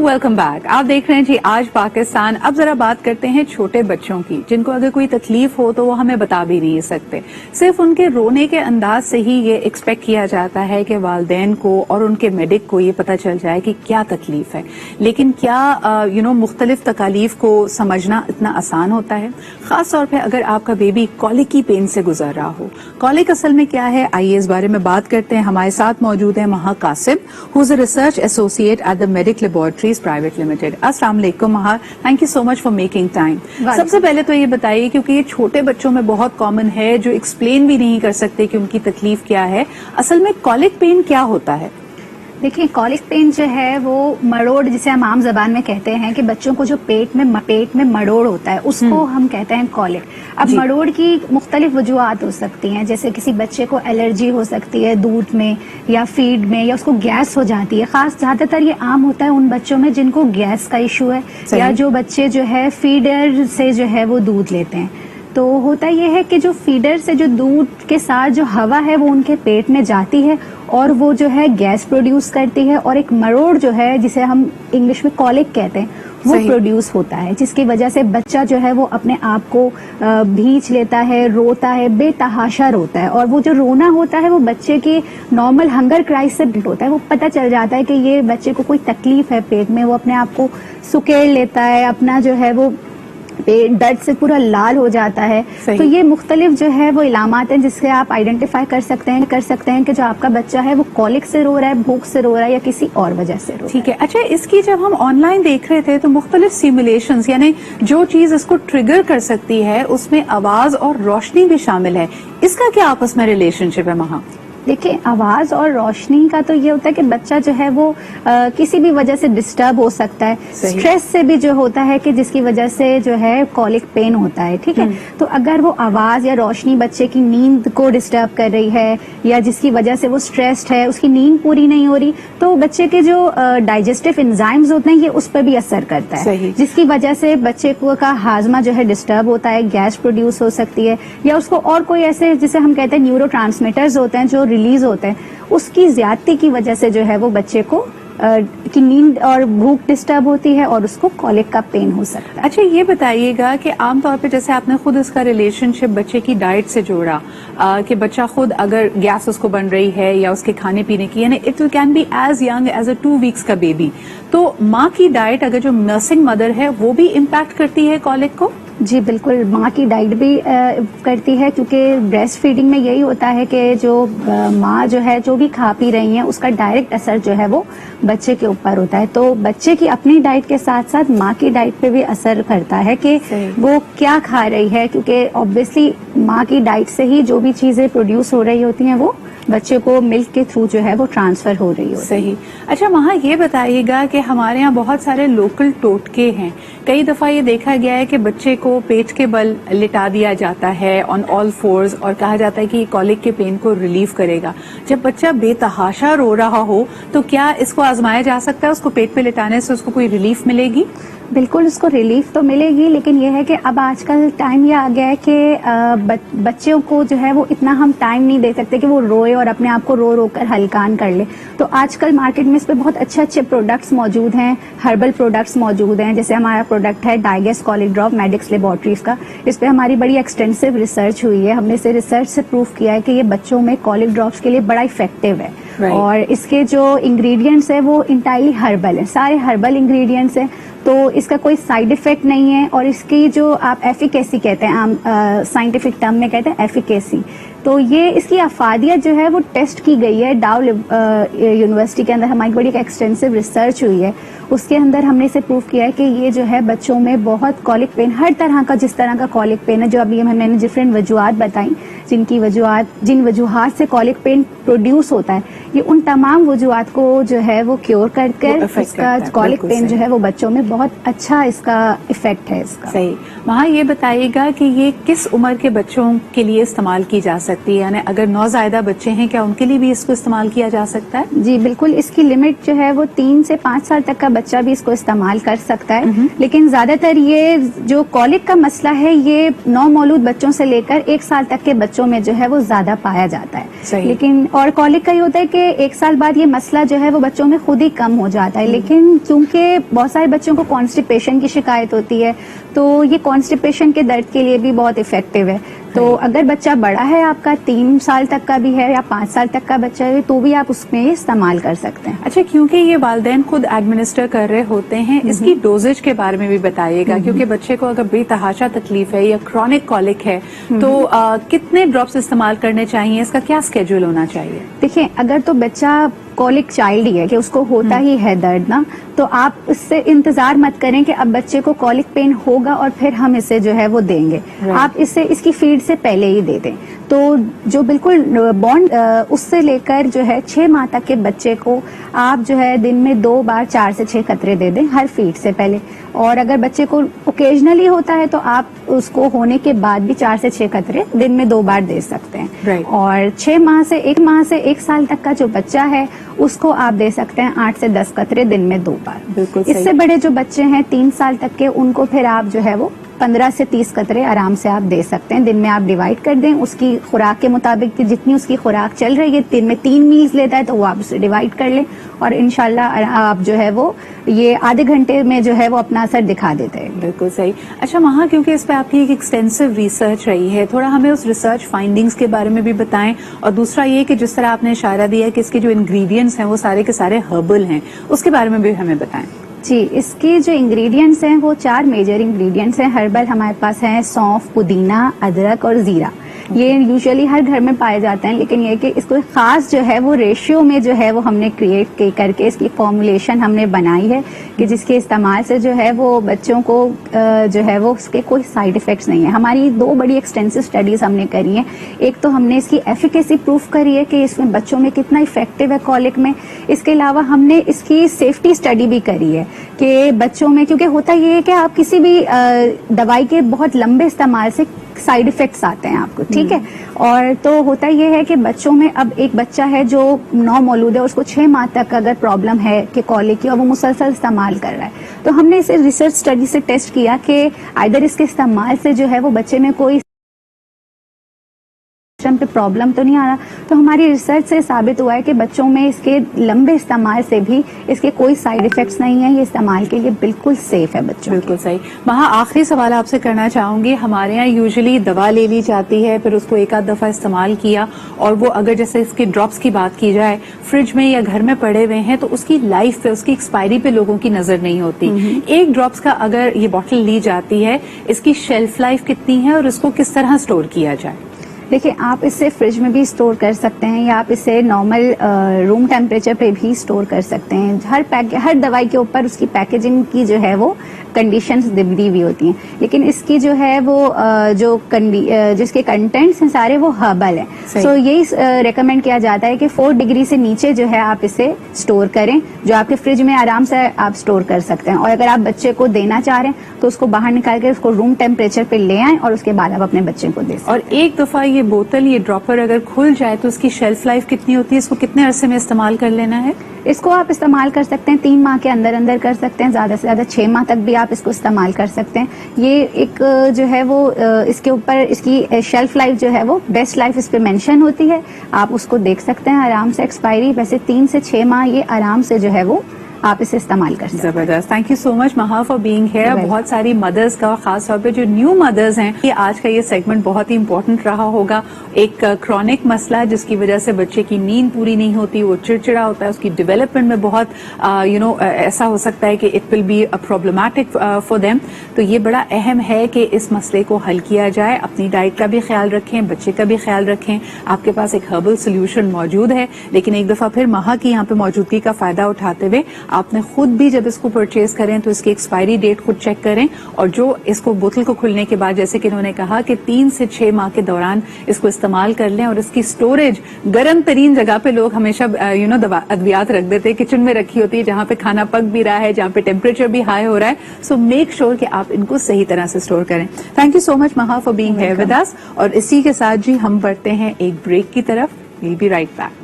Welcome back. आप देख रहे हैं जी आज पाकिस्तान। अब जरा बात करते हैं छोटे बच्चों की, जिनको अगर कोई तकलीफ हो तो वो हमें बता भी नहीं सकते। सिर्फ उनके रोने के अंदाज से ही ये एक्सपेक्ट किया जाता है कि वालिदैन को और उनके मेडिक को ये पता चल जाए कि क्या तकलीफ है। लेकिन क्या मुख्तलिफ तकालीफ को समझना इतना आसान होता है? खास तौर पर अगर आपका बेबी कॉलिक की पेन से गुजर रहा हो। कॉलिक असल में क्या है, आइए इस बारे में बात करते हैं। हमारे साथ मौजूद है Maha Qasim, who is a research associate at the Medic laboratories private limited. अस्सलाम वालेकुम Maha, thank you so much for making time. सबसे पहले तो ये बताइए, क्योंकि ये छोटे बच्चों में बहुत कॉमन है जो एक्सप्लेन भी नहीं कर सकते कि उनकी तकलीफ क्या है। असल में कॉलिक पेन क्या होता है? देखिए, कॉलिक पेन जो है वो मरोड़, जिसे हम आम जबान में कहते हैं कि बच्चों को जो पेट में मरोड़ होता है, उसको हम कहते हैं कॉलिक। अब मरोड़ की मुख्तलिफ वजूहात हो सकती हैं, जैसे किसी बच्चे को एलर्जी हो सकती है दूध में या फीड में, या उसको गैस हो जाती है। खास ज्यादातर ये आम होता है उन बच्चों में जिनको गैस का इशू है, या जो बच्चे जो है फीडर से जो है वो दूध लेते हैं। तो होता यह है कि जो फीडर से जो दूध के साथ जो हवा है वो उनके पेट में जाती है और वो जो है गैस प्रोड्यूस करती है, और एक मरोड़ जो है जिसे हम इंग्लिश में कॉलिक कहते हैं वो प्रोड्यूस होता है, जिसकी वजह से बच्चा जो है वो अपने आप को भींच लेता है, रोता है, बेतहाशा रोता है। और वो जो रोना होता है वो बच्चे के नॉर्मल हंगर क्राइस से होता है। वो पता चल जाता है कि ये बच्चे को कोई तकलीफ है पेट में। वो अपने आप को सुकेड़ लेता है, अपना जो है वो पेट दर्द से पूरा लाल हो जाता है। तो ये मुख्तलिफ जो है वो इलामात हैं जिससे आप आइडेंटिफाई कर सकते हैं कि जो आपका बच्चा है वो कॉलिक से रो रहा है, भूख से रो रहा है, या किसी और वजह से रो रहा है। ठीक है। अच्छा, इसकी जब हम ऑनलाइन देख रहे थे तो मुख्तलिफ सिमुलेशंस, यानी जो चीज इसको ट्रिगर कर सकती है उसमें आवाज और रोशनी भी शामिल है। इसका क्या आपस में रिलेशनशिप है महा? देखिए, आवाज और रोशनी का तो ये होता है कि बच्चा जो है वो किसी भी वजह से डिस्टर्ब हो सकता है। स्ट्रेस से भी जो होता है कि जिसकी वजह से जो है कॉलिक पेन होता है। ठीक है, तो अगर वो आवाज या रोशनी बच्चे की नींद को डिस्टर्ब कर रही है, या जिसकी वजह से वो स्ट्रेस्ड है, उसकी नींद पूरी नहीं हो रही, तो बच्चे के जो डाइजेस्टिव एंजाइम्स होते हैं ये उस पर भी असर करता है, जिसकी वजह से बच्चे को का हाजमा जो है डिस्टर्ब होता है, गैस प्रोड्यूस हो सकती है, या उसको और कोई ऐसे जिसे हम कहते हैं न्यूरो ट्रांसमीटर्स होते हैं जो रिलीज होते हैं, उसकी ज्यादती की वजह से जो है वो बच्चे को की नींद और भूख डिस्टर्ब होती है और उसको कॉलिक का पेन हो सकता है। अच्छा, ये बताइएगा कि आमतौर पे जैसे आपने खुद इसका रिलेशनशिप बच्चे की डाइट से जोड़ा, कि बच्चा खुद अगर गैस उसको बन रही है या उसके खाने पीने की, यानी it can be as young as a 2 weeks का बेबी, तो माँ की डाइट, अगर जो नर्सिंग मदर है वो भी इम्पैक्ट करती है कॉलिक को? जी बिल्कुल, माँ की डाइट भी करती है, क्योंकि ब्रेस्ट फीडिंग में यही होता है कि जो माँ जो है जो भी खा पी रही है उसका डायरेक्ट असर जो है वो बच्चे के ऊपर होता है। तो बच्चे की अपनी डाइट के साथ साथ माँ की डाइट पे भी असर करता है कि वो क्या खा रही है, क्योंकि ऑब्वियसली माँ की डाइट से ही जो भी चीजें प्रोड्यूस हो रही होती हैं वो बच्चे को मिल्क के थ्रू जो है वो ट्रांसफर हो रही हो। सही। अच्छा महा, ये बताइएगा कि हमारे यहाँ बहुत सारे लोकल टोटके हैं। कई दफा ये देखा गया है कि बच्चे को पेट के बल लिटा दिया जाता है ऑन ऑल फोर्स, और कहा जाता है कि ये कॉलिक के पेन को रिलीव करेगा। जब बच्चा बेतहाशा रो रहा हो तो क्या इसको आजमाया जा सकता है? उसको पेट पे लिटाने से उसको कोई रिलीफ मिलेगी? बिल्कुल, उसको रिलीफ तो मिलेगी, लेकिन यह है कि अब आजकल टाइम ये आ गया है कि बच्चों को जो है वो इतना हम टाइम नहीं दे सकते कि वो रोए और अपने आप को रो रो कर हलकान कर ले। तो आजकल मार्केट में इस पे बहुत अच्छे अच्छे प्रोडक्ट्स मौजूद हैं, हर्बल प्रोडक्ट्स मौजूद हैं। जैसे हमारा प्रोडक्ट है डाइगेस कॉलिक ड्रॉप मेडिक्स लेबोरेटरीज का। इस पे हमारी बड़ी एक्सटेंसिव रिसर्च हुई है। हमने इसे रिसर्च से प्रूव किया है कि ये बच्चों में कॉलिक ड्रॉप्स के लिए बड़ा इफेक्टिव है। और इसके जो इंग्रेडिएंट्स है वो इंटायरली हर्बल है, सारे हर्बल इंग्रेडिएंट्स हैं, तो इसका कोई साइड इफेक्ट नहीं है। और इसकी जो आप एफिकेसी कहते हैं, आम साइंटिफिक टर्म में कहते हैं एफिकेसी, तो ये इसकी अफादियत जो है वो टेस्ट की गई है डाउ यूनिवर्सिटी के अंदर। हमारी बड़ी एक एक्सटेंसिव रिसर्च हुई है, उसके अंदर हमने इसे प्रूव किया है कि ये जो है बच्चों में बहुत कॉलिक पेन, हर तरह का जिस तरह का कॉलिक पेन है, जो अभी मैंने डिफरेंट वजूहात बताई, जिन वजूहात से कॉलिक पेन प्रोड्यूस होता है, ये उन तमाम वजूहात को जो है वो क्योर कर इसका कॉलिक पेन जो है वो बच्चों में बहुत अच्छा इसका इफेक्ट है इसका। सही। वहाँ ये बताइएगा कि ये किस उम्र के बच्चों के लिए इस्तेमाल की जा सकती सकती है, यानी अगर नौज़ायदा बच्चे हैं क्या उनके लिए भी इसको इस्तेमाल किया जा सकता है? जी बिल्कुल, इसकी लिमिट जो है वो 3 से 5 साल तक का बच्चा भी इसको इस्तेमाल कर सकता है, लेकिन ज्यादातर ये जो कॉलिक का मसला है ये नौ मौलूद बच्चों से लेकर 1 साल तक के बच्चों में जो है वो ज्यादा पाया जाता है। सही। लेकिन और कॉलिक का ये होता है कि 1 साल बाद ये मसला जो है वो बच्चों में खुद ही कम हो जाता है, लेकिन क्योंकि बहुत सारे बच्चों को कॉन्स्टिपेशन की शिकायत होती है तो ये कॉन्स्टिपेशन के दर्द के लिए भी बहुत इफेक्टिव है। तो अगर बच्चा बड़ा है आपका 3 साल तक का भी है या 5 साल तक का बच्चा है तो भी आप उसमें इस्तेमाल कर सकते हैं। अच्छा, क्योंकि ये वालिदैन खुद एडमिनिस्टर कर रहे होते हैं, इसकी डोजेज के बारे में भी बताइएगा, क्योंकि बच्चे को अगर बेतहाशा तकलीफ है या क्रॉनिक कॉलिक है तो कितने ड्रॉप्स इस्तेमाल करने चाहिए, इसका क्या स्केड्यूल होना चाहिए? देखिए, अगर तो बच्चा कॉलिक चाइल्ड ही है कि उसको होता ही है दर्द ना, तो आप इससे इंतजार मत करें कि अब बच्चे को कॉलिक पेन होगा और फिर हम इसे जो है वो देंगे। आप इसे इसकी फीड से पहले ही दे दें। तो जो बिल्कुल बॉन्ड उससे लेकर जो है 6 माह तक के बच्चे को आप जो है दिन में 2 बार 4 से 6 कतरे दे दें हर फीड से पहले। और अगर बच्चे को ओकेजनली होता है तो आप उसको होने के बाद भी 4 से 6 कतरे दिन में 2 बार दे सकते हैं। और 6 माह से 1 साल तक का जो बच्चा है उसको आप दे सकते हैं 8 से 10 कतरे दिन में 2 बार। बिल्कुल। इससे बड़े जो बच्चे हैं 3 साल तक के, उनको फिर आप जो है वो 15 से 30 कतरे आराम से आप दे सकते हैं। दिन में आप डिवाइड कर दें उसकी खुराक के मुताबिक, जितनी उसकी खुराक चल रही है, दिन में 3 मील्स लेता है तो वो आप उसे डिवाइड कर लें और इंशाल्लाह आप जो है वो ये आधे घंटे में जो है वो अपना असर दिखा देते हैं। बिल्कुल सही। अच्छा महा, क्योंकि इस पे आपकी एक एक्सटेंसिव रिसर्च रही है, थोड़ा हमें उस रिसर्च फाइंडिंग्स के बारे में भी बताएं, और दूसरा ये कि जिस तरह आपने इशारा दिया कि इसके जो इंग्रेडिएंट्स हैं वो सारे के सारे हर्बल हैं, उसके बारे में भी हमें बताएं। जी, इसके जो इंग्रेडिएंट्स हैं वो 4 मेजर इंग्रेडिएंट्स हैं। हर्बल हमारे पास हैं सौंफ, पुदीना, अदरक और जीरा। ये यूजुअली हर घर में पाए जाते हैं, लेकिन ये कि इसको खास जो है वो रेशियो में जो है वो हमने क्रिएट करके इसकी फॉर्मुलेशन हमने बनाई है कि जिसके इस्तेमाल से जो है वो बच्चों को जो है वो उसके कोई साइड इफेक्ट्स नहीं है। हमारी 2 बड़ी एक्सटेंसिव स्टडीज हमने करी हैं। एक तो हमने इसकी एफिकेसी प्रूफ करी है कि इसमें बच्चों में कितना इफेक्टिव है कॉलिक में। इसके अलावा हमने इसकी सेफ्टी स्टडी भी करी है कि बच्चों में, क्योंकि होता ये है कि आप किसी भी दवाई के बहुत लंबे इस्तेमाल से साइड इफेक्ट्स आते हैं आपको, ठीक है। और तो होता ये है कि बच्चों में, अब एक बच्चा है जो नौ मौलूद है, उसको 6 माह तक अगर प्रॉब्लम है कि कॉलिक की और वो मुसलसल इस्तेमाल कर रहा है, तो हमने इसे रिसर्च स्टडी से टेस्ट किया कि आइदर इसके इस्तेमाल से जो है वो बच्चे में कोई पे प्रॉब्लम तो नहीं आ रहा। तो हमारी रिसर्च से साबित हुआ है कि बच्चों में इसके लंबे इस्तेमाल से भी इसके कोई साइड इफेक्ट्स नहीं है। ये इस्तेमाल के लिए बिल्कुल सेफ है बच्चों। बिल्कुल सही। महा, आखिरी सवाल आपसे करना चाहूंगी। हमारे यहाँ यूजुअली दवा ले ली जाती है, फिर उसको एक आध दफा इस्तेमाल किया, और वो अगर जैसे इसके ड्रॉप्स की बात की जाए फ्रिज में या घर में पड़े हुए हैं तो उसकी लाइफ पे, उसकी एक्सपायरी पे लोगों की नजर नहीं होती। एक ड्रॉप्स का अगर ये बॉटल ली जाती है, इसकी शेल्फ लाइफ कितनी है और इसको किस तरह स्टोर किया जाए? देखिए, आप इसे फ्रिज में भी स्टोर कर सकते हैं या आप इसे नॉर्मल रूम टेम्परेचर पे भी स्टोर कर सकते हैं। हर दवाई के ऊपर उसकी पैकेजिंग की जो है वो कंडीशंस दी हुई होती हैं, लेकिन इसकी जो है वो जिसके कंटेंट्स हैं सारे वो हर्बल हैं। सो यही रेकमेंड किया जाता है कि 4 डिग्री से नीचे जो है आप इसे स्टोर करें, जो आपके फ्रिज में आराम से आप स्टोर कर सकते हैं। और अगर आप बच्चे को देना चाह रहे हैं तो उसको बाहर निकाल के उसको रूम टेम्परेचर पे ले आएं और उसके बाद आप अपने बच्चे को दे सकते हैं। और एक दफा ये बोतल, ये ड्रॉपर अगर खुल जाए तो उसकी शेल्फ लाइफ कितनी होती है? इसको कितने अरसे में इस्तेमाल कर लेना है? इसको आप इस्तेमाल कर सकते हैं 3 माह के अंदर अंदर कर सकते हैं, ज्यादा से ज्यादा 6 माह तक भी आप इसको इस्तेमाल कर सकते हैं। ये एक जो है वो इसके ऊपर इसकी शेल्फ लाइफ जो है वो बेस्ट लाइफ इस पे मेंशन होती है, आप उसको देख सकते हैं आराम से एक्सपायरी। वैसे 3 से 6 माह ये आराम से जो है वो आप इसे इस्तेमाल कर सकते हैं। जबरदस्त। थैंक यू सो मच महा फॉर बीइंग हियर। बहुत सारी मदर्स का, खास तौर पे जो न्यू मदर्स हैं, ये आज का ये सेगमेंट बहुत ही इंपॉर्टेंट रहा होगा। एक क्रॉनिक मसला जिसकी वजह से बच्चे की नींद पूरी नहीं होती, वो चिड़चिड़ा होता है, उसकी डेवलपमेंट में बहुत ऐसा हो सकता है कि it will be problematic for them. तो ये बड़ा अहम है कि इस मसले को हल किया जाए। अपनी डाइट का भी ख्याल रखें, बच्चे का भी ख्याल रखें। आपके पास एक हर्बल सोल्यूशन मौजूद है, लेकिन एक दफा फिर महा की यहाँ पे मौजूदगी का फायदा उठाते हुए آپ نے خود بھی جب اس کو پرچیز کریں تو اس کی ایکسپائری ڈیٹ خود چیک کریں, اور جو اس کو بوتل کو کھلنے کے بعد جیسے کہ انہوں نے کہا کہ 3 سے 6 ماہ کے دوران اس کو استعمال کر لیں, اور اس کی سٹوریج گرم ترین جگہ پہ لوگ ہمیشہ ادویات رکھ دیتے ہیں, کچن میں رکھی ہوتی ہے جہاں پہ کھانا پک بھی رہا ہے, جہاں پہ ٹیمپریچر بھی ہائی ہو رہا ہے. سو میک شیور کہ آپ ان کو صحیح طرح سے اسٹور کریں. Thank you so much Maha for being here with us. اور اسی کے ساتھ جی ہم بڑھتے ہیں ایک بریک کی طرف. We'll be right back.